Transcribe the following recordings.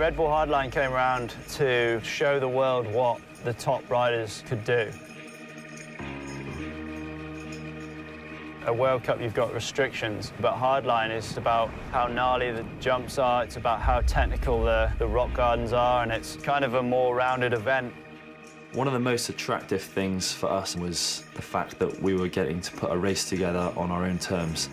Red Bull Hardline came around to show the world what the top riders could do. At World Cup, you've got restrictions, but Hardline is about how gnarly the jumps are, it's about how technical the rock gardens are, and it's kind of a more rounded event. One of the most attractive things for us was the fact that we were getting to put a race together on our own terms.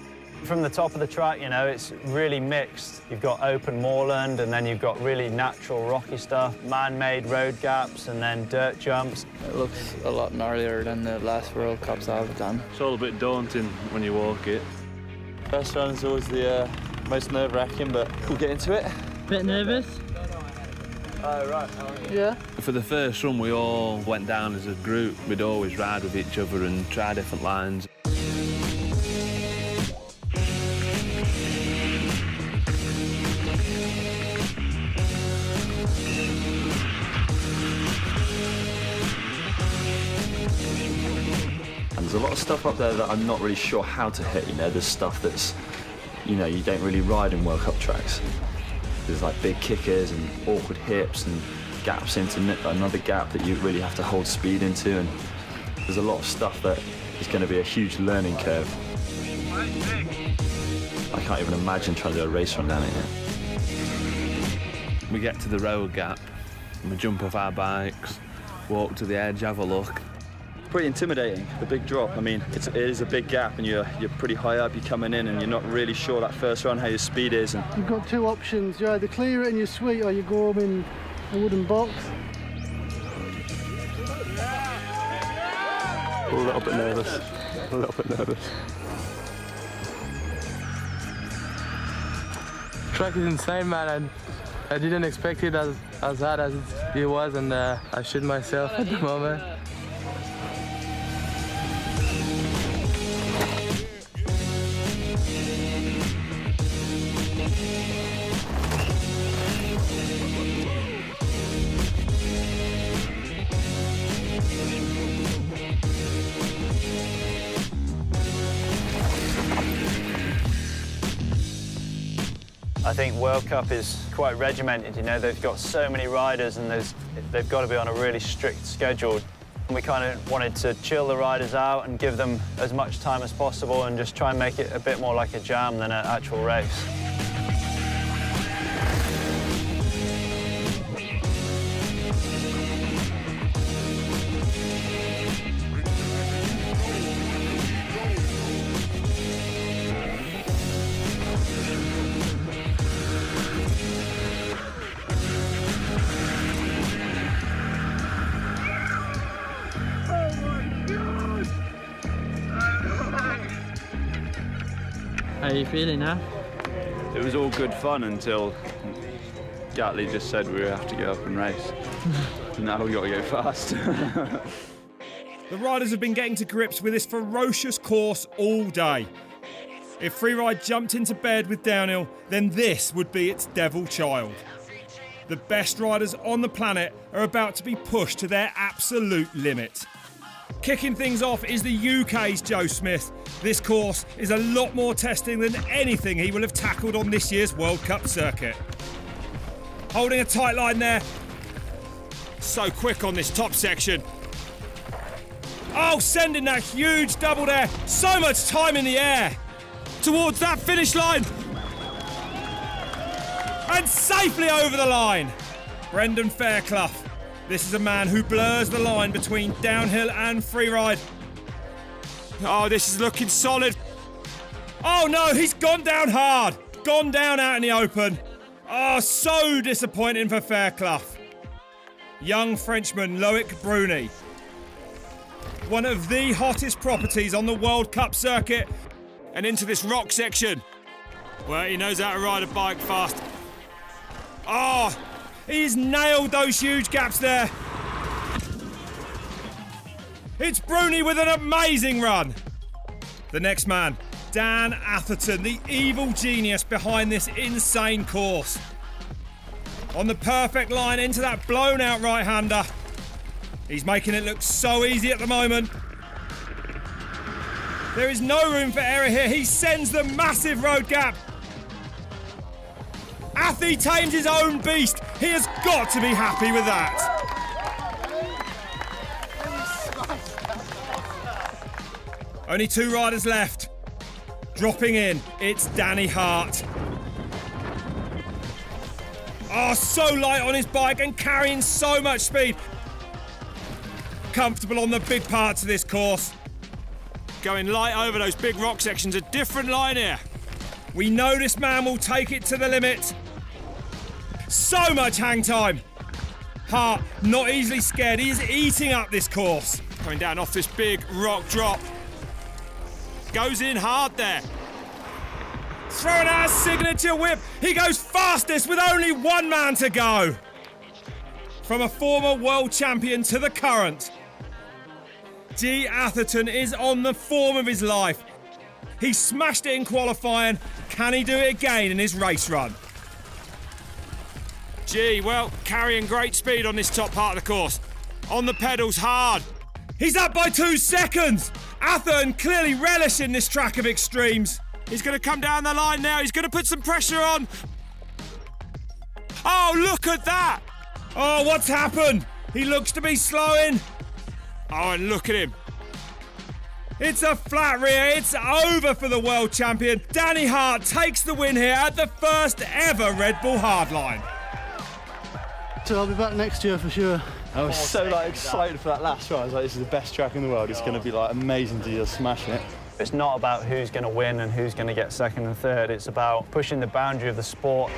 From the top of the track, you know, it's really mixed. You've got open moorland, and then you've got really natural rocky stuff, man-made road gaps, and then dirt jumps. It looks a lot gnarlier than the last World Cups I've done. It's all a bit daunting when you walk it. First run is always the most nerve-wracking, but we'll get into it. Bit nervous? Oh, right. Yeah. For the first run, we all went down as a group. We'd always ride with each other and try different lines. And there's a lot of stuff up there that I'm not really sure how to hit, you know. There's stuff that's, you know, you don't really ride in World Cup tracks. There's like big kickers and awkward hips and gaps into another gap that you really have to hold speed into, and there's a lot of stuff that is going to be a huge learning curve. I can't even imagine trying to do a race run down it here. We get to the road gap, and we jump off our bikes, walk to the edge, have a look. Pretty intimidating, the big drop. I mean, it is a big gap, and you're pretty high up, you're coming in, and you're not really sure that first run how your speed is. And you've got two options. You either clear it and you're sweet, or you go home in a wooden box. a little bit nervous. A little bit nervous. Track is insane, man, and I didn't expect it as hard as it was, and I shit myself at the moment. I think World Cup is quite regimented, you know, they've got so many riders and they've got to be on a really strict schedule. We kind of wanted to chill the riders out and give them as much time as possible and just try and make it a bit more like a jam than an actual race. How are you feeling now? It was all good fun until Gatley just said we have to go up and race. Now we got to go fast. The riders have been getting to grips with this ferocious course all day. If freeride jumped into bed with downhill, then this would be its devil child. The best riders on the planet are about to be pushed to their absolute limit. Kicking things off is the UK's Joe Smith. This course is a lot more testing than anything he will have tackled on this year's World Cup circuit. Holding a tight line there. So quick on this top section. Oh, sending that huge double there. So much time in the air. Towards that finish line. And safely over the line. Brendan Fairclough. This is a man who blurs the line between downhill and freeride. Oh, this is looking solid. Oh no, he's gone down hard. Gone down out in the open. Oh, so disappointing for Fairclough. Young Frenchman Loic Bruni. One of the hottest properties on the World Cup circuit. And into this rock section. Well, he knows how to ride a bike fast. Oh, he's nailed those huge gaps there. It's Bruni with an amazing run. The next man, Dan Atherton, the evil genius behind this insane course. On the perfect line into that blown out right-hander. He's making it look so easy at the moment. There is no room for error here. He sends the massive road gap. Athy tames his own beast. He has got to be happy with that. Only 2 riders left. Dropping in, it's Danny Hart. Oh, so light on his bike and carrying so much speed. Comfortable on the big parts of this course. Going light over those big rock sections, a different line here. We know this man will take it to the limit. So much hang time. Hart, not easily scared. He is eating up this course. Coming down off this big rock drop. Goes in hard there. Throwing out a signature whip. He goes fastest with only 1 man to go. From a former world champion to the current, G. Atherton is on the form of his life. He smashed it in qualifying. Can he do it again in his race run? G, well, carrying great speed on this top part of the course. On the pedals hard. He's up by 2 seconds. Atherton clearly relishing this track of extremes. He's going to come down the line now. He's going to put some pressure on. Oh, look at that. Oh, what's happened? He looks to be slowing. Oh, and look at him. It's a flat rear. It's over for the world champion. Danny Hart takes the win here at the first ever Red Bull Hardline. So I'll be back next year for sure. I was so excited for that last ride. I was like, this is the best track in the world. It's going to be amazing to just smash it. It's not about who's going to win and who's going to get second and third. It's about pushing the boundary of the sport.